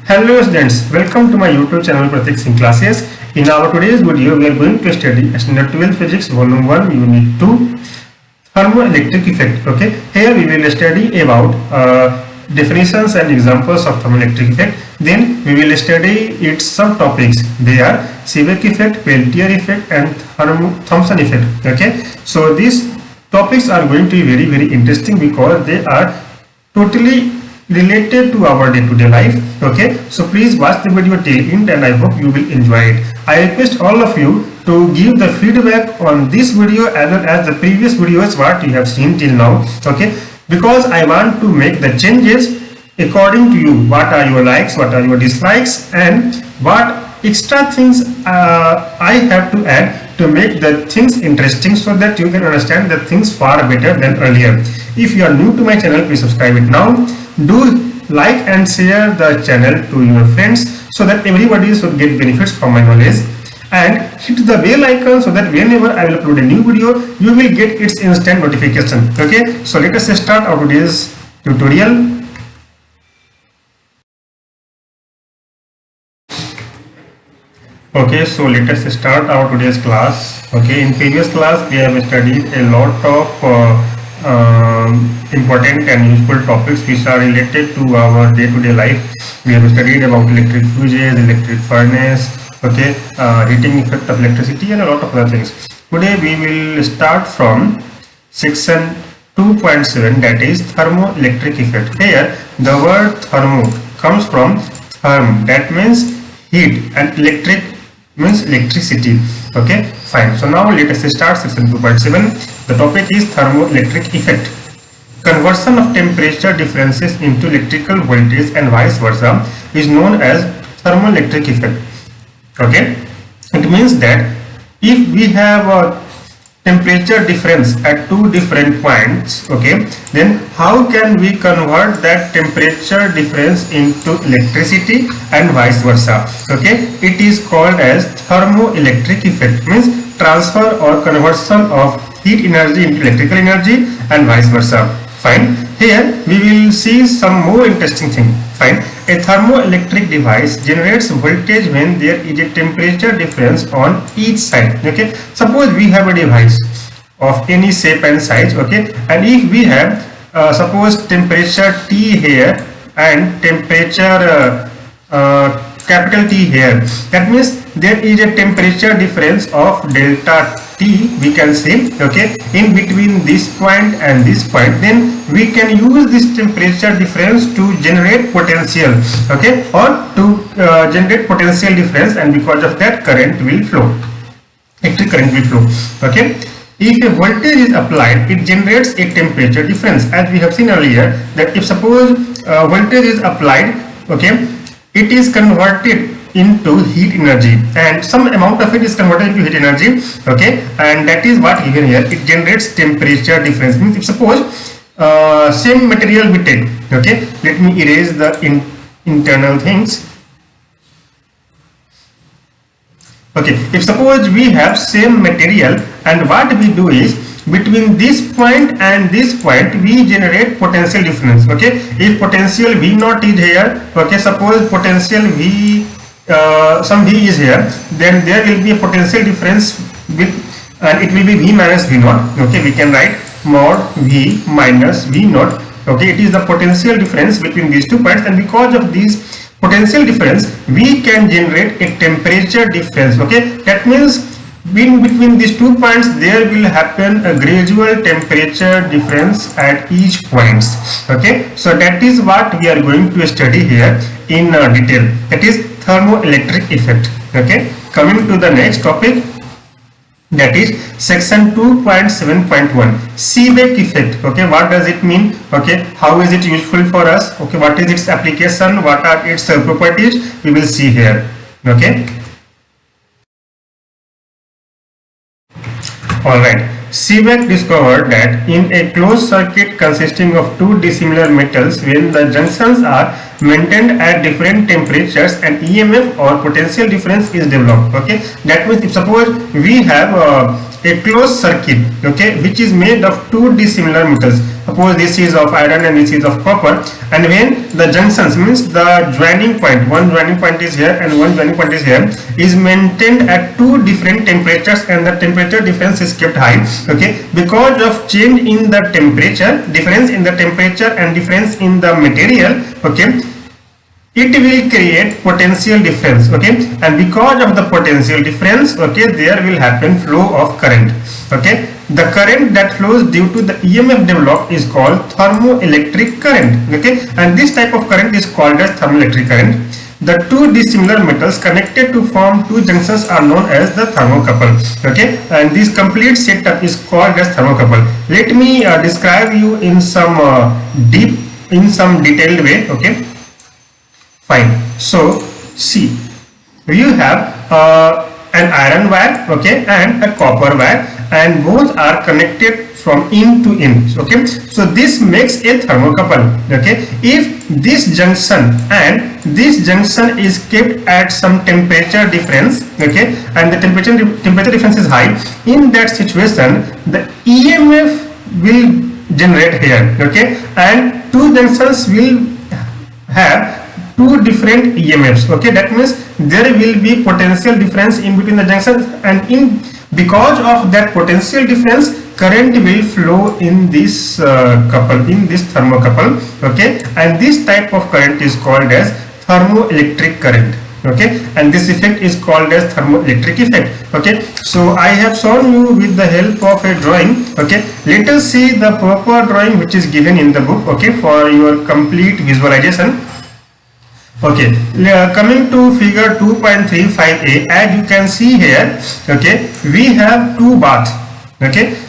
Hello students, welcome to my YouTube channel Pratik Singh Classes. In our today's video, we are going to study Standard 12 Physics Volume 1 Unit 2 Thermoelectric Effect. Okay, here we will study about definitions and examples of thermoelectric effect. Then we will study its subtopics. They are Seebeck effect, Peltier effect and Thomson effect. Okay, so these topics are going to be very interesting because they are totally related to our day-to-day life. Okay, so please watch the video till end and I hope you will enjoy it. I request all of you to give the feedback on this video as well as the previous videos what you have seen till now. Okay, because I want to make the changes according to you. What are your likes, what are your dislikes, and what extra things I have to add to make the things interesting so that you can understand the things far better than earlier. If you are new to my channel, please subscribe it now. Do like and share the channel to your friends so that everybody should get benefits from my knowledge, and hit the bell icon so that whenever I will upload a new video you will get its instant notification. Okay, so let us start our today's tutorial. Okay, so let us start our today's class. Okay, in previous class we have studied a lot of important and useful topics which are related to our day-to-day life. We have studied about electric fuses, electric furnace, okay, heating effect of electricity and a lot of other things. Today we will start from section 2.7, that is thermoelectric effect. Here the word thermo comes from therm, that means heat, and electric means electricity. Okay, fine. So now let us start section 2.7. The topic is thermoelectric effect. Conversion of temperature differences into electrical voltage and vice versa is known as thermoelectric effect. Okay, it means that if we have a temperature difference at two different points, okay, then how can we convert that temperature difference into electricity and vice versa? Okay, it is called as thermoelectric effect, means transfer or conversion of heat energy into electrical energy and vice versa. Fine. Here we will see some more interesting thing. Fine. A thermoelectric device generates voltage when there is a temperature difference on each side. Okay, suppose we have a device of any shape and size. Okay, and if we have suppose temperature T here and temperature capital T here, that means there is a temperature difference of delta T, we can say, okay, in between this point and this point. Then we can use this temperature difference to generate potential, okay, or to generate potential difference, and because of that current will flow, electric current will flow. Okay, if a voltage is applied, it generates a temperature difference, as we have seen earlier that if suppose voltage is applied, okay, it is converted into heat energy and some amount of it is converted into heat energy. Okay, and that is what given here. It generates temperature difference, means if suppose same material we take, okay, let me erase the internal things. Okay, if suppose we have same material and what we do is between this point and this point we generate potential difference. Okay, if potential V0 is here, okay, suppose potential V some V is here, then there will be a potential difference with, and it will be V minus V0. Okay, we can write mod V minus V0. Okay, it is the potential difference between these 2 points, and because of this potential difference we can generate a temperature difference. Okay, that means in between these 2 points there will happen a gradual temperature difference at each points. Okay, so that is what we are going to study here in detail, that is thermoelectric effect. Okay, coming to the next topic, that is section 2.7.1 Seebeck effect. Okay, what does it mean? Okay, how is it useful for us? Okay, what is its application, what are its properties, we will see here. Okay, alright. Seebeck discovered that in a closed circuit consisting of two dissimilar metals, when the junctions are maintained at different temperatures, an EMF or potential difference is developed. Okay, that means if suppose we have a closed circuit, okay, which is made of two dissimilar metals, suppose this is of iron and this is of copper, and when the junctions, means the joining point, one joining point is here and one joining point is here, is maintained at two different temperatures, and the temperature difference is kept high. Okay, because of change in the temperature, difference in the temperature and difference in the material, okay, it will create potential difference. Okay, and because of the potential difference, okay, there will happen flow of current. Okay, the current that flows due to the EMF developed is called thermoelectric current. Okay, and this type of current is called as thermoelectric current. The two dissimilar metals connected to form two junctions are known as the thermocouple. Okay, and this complete setup is called as thermocouple. Let me describe you in some detailed way. Okay, fine. So see, you have an iron wire, okay, and a copper wire, and both are connected from in to in. Okay, so this makes a thermocouple. Okay, if this junction and this junction is kept at some temperature difference, okay, and the temperature difference is high, in that situation the EMF will generate here. Okay, and two junctions will have two different EMFs. Okay, that means there will be potential difference in between the junctions, and because of that potential difference, current will flow in this couple, in this thermocouple. Okay, and this type of current is called as thermoelectric current. Okay, and this effect is called as thermoelectric effect. Okay, so I have shown you with the help of a drawing. Okay, let us see the proper drawing which is given in the book. Okay, for your complete visualization. Okay, coming to figure 2.35a, as you can see here, okay, we have two baths. Okay,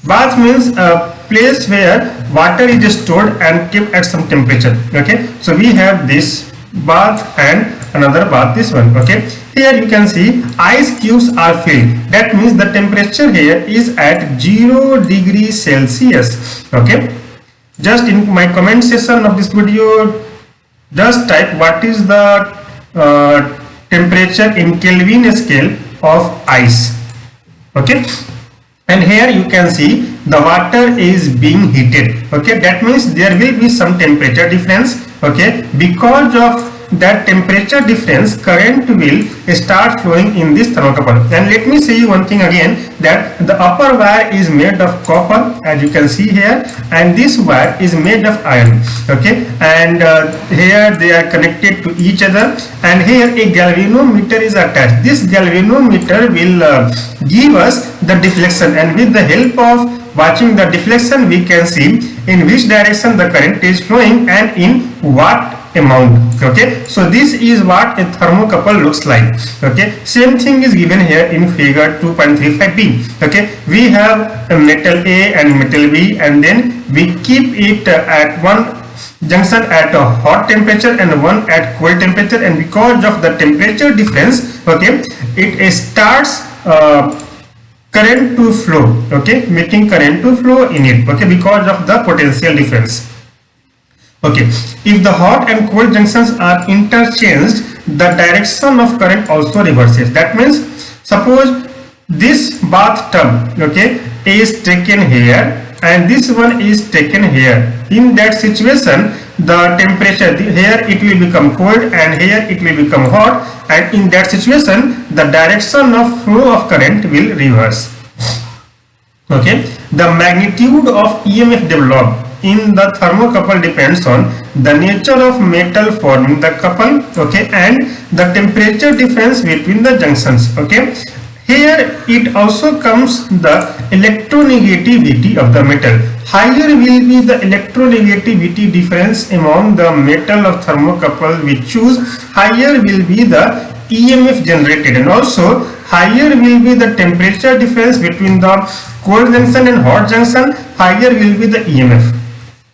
bath means a place where water is stored and kept at some temperature. Okay, so we have this bath and another bath, this one. Okay, here you can see ice cubes are filled. That means the temperature here is at 0 degrees Celsius. Okay, just in my comment section of this video, just type what is the temperature in Kelvin scale of ice. Okay, and here you can see the water is being heated. Okay, that means there will be some temperature difference. Okay, because of that temperature difference, current will start flowing in this thermocouple. And let me say you one thing again, that the upper wire is made of copper, as you can see here, and this wire is made of iron. Okay, and here they are connected to each other, and here a galvanometer is attached. This galvanometer will give us the deflection, and with the help of watching the deflection we can see in which direction the current is flowing and in what amount. Okay, so this is what a thermocouple looks like. Okay, same thing is given here in figure 2.35b. Okay, we have a metal A and metal B, and then we keep it at one junction at a hot temperature and one at cold temperature, and because of the temperature difference, okay, it starts current to flow. Okay, making current to flow in it. Okay, because of the potential difference. Okay, if the hot and cold junctions are interchanged, the direction of current also reverses. That means suppose this bathtub, okay, is taken here and this one is taken here. In that situation, the temperature here it will become cold and here it will become hot, and in that situation the direction of flow of current will reverse. Okay, the magnitude of EMF developed in the thermocouple depends on the nature of metal forming the couple, okay, and the temperature difference between the junctions. Okay, here it also comes the electronegativity of the metal. Higher will be the electronegativity difference among the metal of thermocouple we choose, higher will be the EMF generated, and also higher will be the temperature difference between the cold junction and hot junction, higher will be the EMF.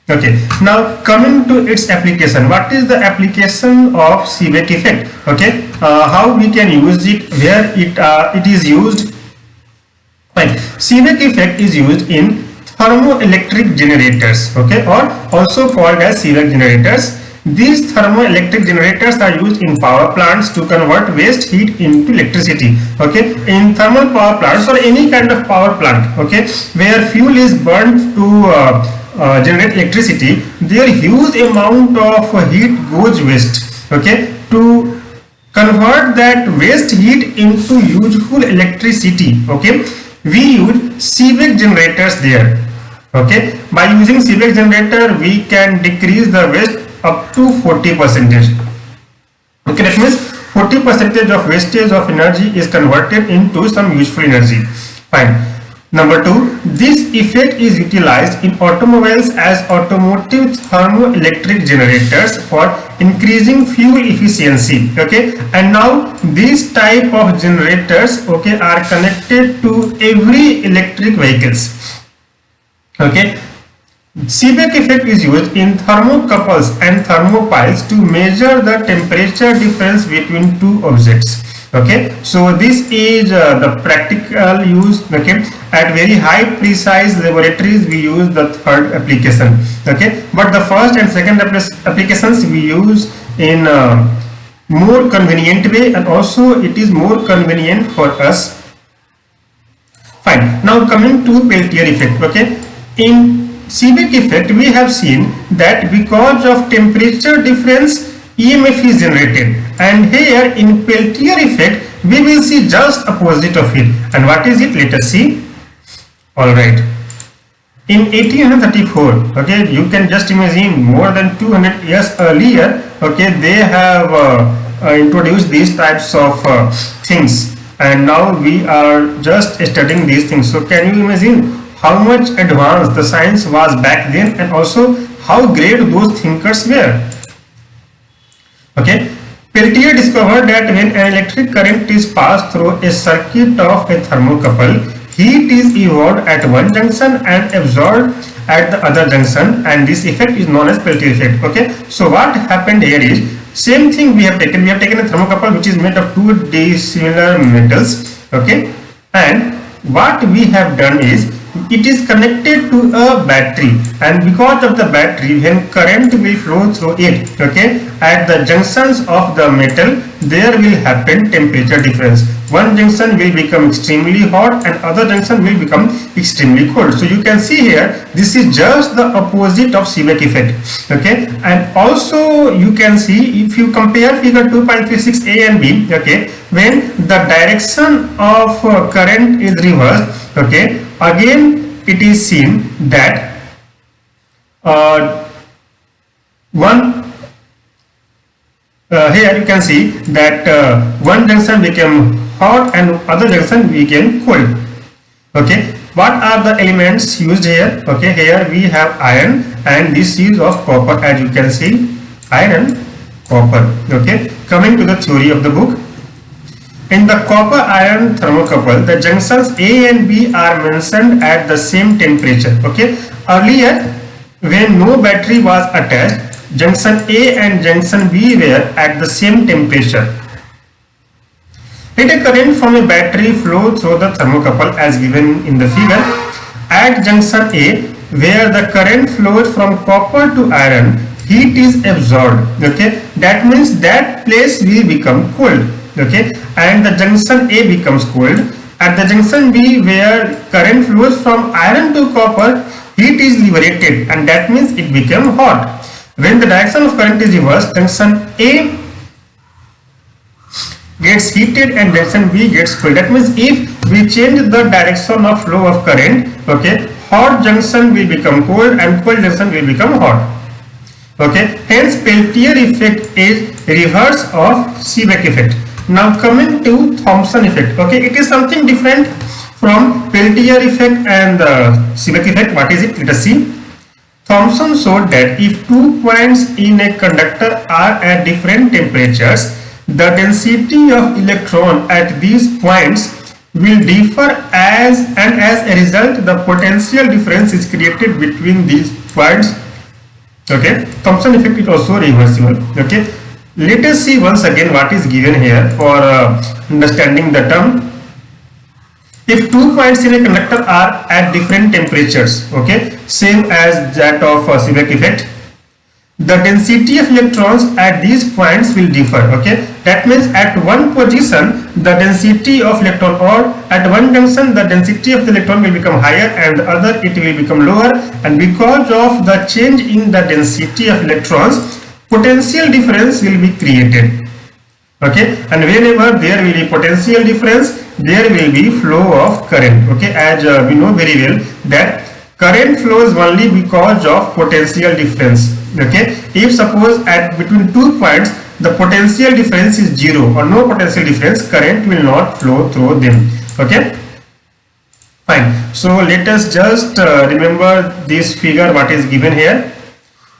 Okay, now coming to its application, what is the application of Seebeck effect? Okay, how we can use it, where it is used? Fine. Seebeck effect is used in thermoelectric generators, okay, or also called as Seebeck generators. These thermoelectric generators are used in power plants to convert waste heat into electricity. Okay, in thermal power plants or any kind of power plant, okay, where fuel is burnt to generate electricity, their huge amount of heat goes waste. Okay, to convert that waste heat into useful electricity, okay, we use Seebeck generators there. Okay, by using Seebeck generator we can decrease the waste up to 40%. Okay, that means 40% of wastage of energy is converted into some useful energy. Fine. Number 2, this effect is utilized in automobiles as automotive thermoelectric generators for increasing fuel efficiency. Okay, and now these type of generators, okay, are connected to every electric vehicles. Okay, Seebeck effect is used in thermocouples and thermopiles to measure the temperature difference between two objects. Okay, so this is the practical use. Okay, at very high precise laboratories we use the third application. Okay, but the first and second applications we use in more convenient way, and also it is more convenient for us. Fine. Now coming to Peltier effect. Okay, in Seebeck effect we have seen that because of temperature difference EMF is generated, and here in Peltier effect we will see just opposite of it. And what is it? Let us see. Alright, in 1834, okay, you can just imagine more than 200 years earlier, okay, they have introduced these types of things, and now we are just studying these things. So can you imagine how much advanced the science was back then, and also how great those thinkers were? Okay, Peltier discovered that when an electric current is passed through a circuit of a thermocouple, heat is evolved at one junction and absorbed at the other junction, and this effect is known as Peltier effect. Okay, so what happened here is same thing we have taken. We have taken a thermocouple which is made of two dissimilar metals. Okay, and what we have done is it is connected to a battery, and because of the battery, when current will flow through it, okay, at the junctions of the metal there will happen temperature difference. One junction will become extremely hot and other junction will become extremely cold. So you can see here this is just the opposite of Seebeck effect. Okay, and also you can see if you compare figure 2.36a and b, okay, when the direction of current is reversed, okay, again it is seen that here you can see that one junction became hot and other junction became cold. Okay, what are the elements used here? Okay, here we have iron, and this is of copper, as you can see, iron, copper. Okay, coming to the theory of the book. In the copper iron thermocouple, the junctions A and B are mentioned at the same temperature. Okay, earlier when no battery was attached, junction A and junction B were at the same temperature. Let a current from a battery flow through the thermocouple as given in the figure. At junction A, where the current flows from copper to iron, heat is absorbed. Okay, that means that place will become cold. Okay, and the junction A becomes cold. At the junction B, where current flows from iron to copper, heat is liberated, and that means it became hot. When the direction of current is reversed, junction A gets heated and junction B gets cold. That means if we change the direction of flow of current, okay, hot junction will become cold and cold junction will become hot. Okay, hence Peltier effect is reverse of Seebeck effect. Now coming to Thomson effect. Okay, it is something different from Peltier effect and Seebeck effect. What is it? Let us see. Thomson showed that if 2 points in a conductor are at different temperatures, the density of electron at these points will differ, as a result the potential difference is created between these points. Okay, Thomson effect is also reversible. Okay, let us see once again what is given here for understanding the term. If 2 points in a conductor are at different temperatures, okay, same as that of Seebeck effect, the density of electrons at these points will differ. Okay, that means at one position the density of electron, or at one junction the density of the electron will become higher and the other it will become lower, and because of the change in the density of electrons, potential difference will be created. Okay, and whenever there will be potential difference, there will be flow of current. Okay, as we know very well that current flows only because of potential difference. Okay, if suppose at between 2 points the potential difference is 0 or no potential difference, current will not flow through them. Okay, fine. So let us just remember this figure what is given here.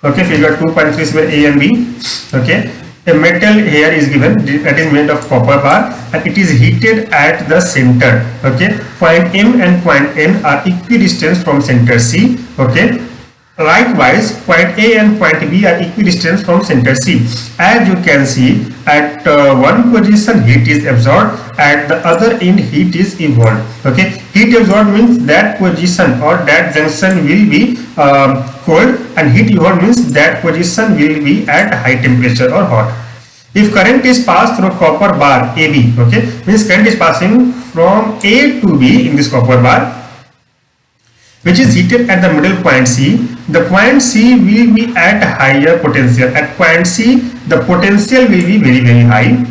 Okay, figure 2.37 A and B. Okay, a metal here is given that is made of copper bar and it is heated at the center. Okay, point M and point N are equidistant from center C. Okay, likewise point A and point B are equidistant from center C. As you can see, at one position heat is absorbed, at the other end heat is evolved. Okay, heat absorbed means that position or that junction will be cold, and heat evolved means that position will be at high temperature or hot. If current is passed through copper bar AB, okay, means current is passing from A to B in this copper bar, which is heated at the middle point C. The point C will be at higher potential. At point C, the potential will be very high.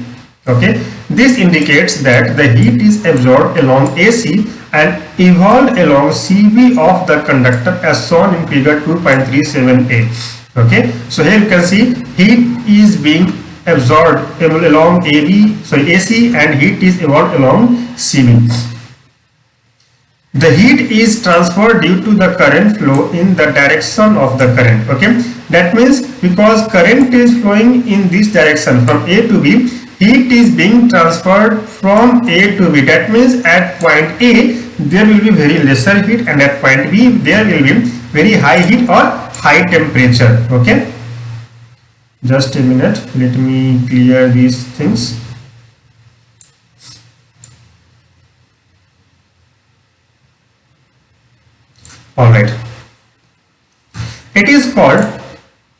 Okay, this indicates that the heat is absorbed along AC and evolved along CB of the conductor as shown in figure 2.37a. Okay, so here you can see heat is being absorbed along AC and heat is evolved along CB. The heat is transferred due to the current flow in the direction of the current. Okay, that means because current is flowing in this direction from A to B, heat is being transferred from A to B. That means at point A there will be very lesser heat and at point B there will be very high heat or high temperature. Okay, just a minute, let me clear these things. All right, it is called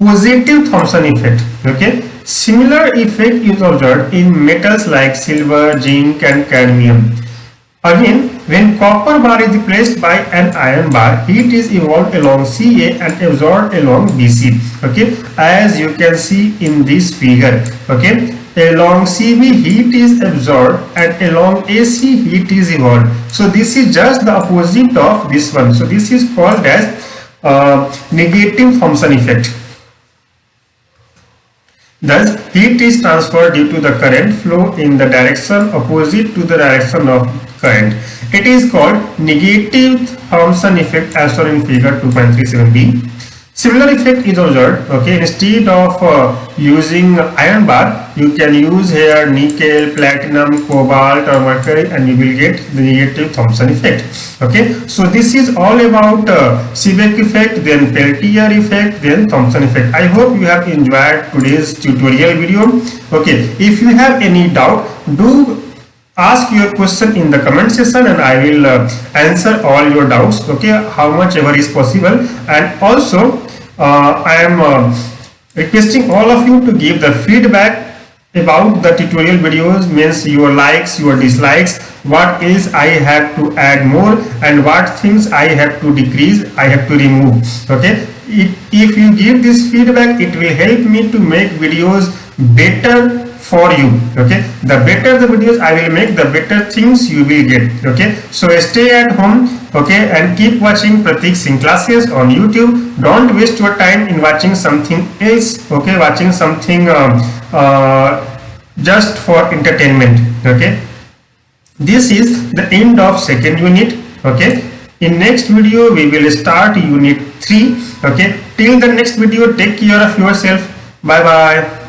positive Thomson effect. Okay, similar effect is observed in metals like silver, zinc and cadmium. Again, when copper bar is replaced by an iron bar, heat is evolved along CA and absorbed along BC. Okay, as you can see in this figure. Okay, along CB heat is absorbed and along AC heat is evolved. So this is just the opposite of this one. So this is called as negative Thomson effect. Thus, heat is transferred due to the current flow in the direction opposite to the direction of current. It is called negative Thomson effect as shown in figure 2.37b. Similar effect is observed. Okay, instead of using iron bar, you can use here nickel, platinum, cobalt or mercury and you will get the negative Thomson effect. Okay, so this is all about Seebeck effect, then Peltier effect, then Thomson effect. I hope you have enjoyed today's tutorial video. Okay, if you have any doubt, do ask your question in the comment section and I will answer all your doubts. Okay, how much ever is possible. And also I am requesting all of you to give the feedback about the tutorial videos, means your likes, your dislikes, what else I have to add more and what things I have to decrease, I have to remove. Okay, if you give this feedback, it will help me to make videos better for you. Okay, the better the videos I will make, the better things you will get. Okay, so stay at home. Okay, and keep watching Pratik Singh classes on YouTube. Don't waste your time in watching something else. Okay, watching something just for entertainment. Okay, this is the end of second unit. Okay, in next video we will start unit 3. Okay, till the next video, take care of yourself. Bye bye.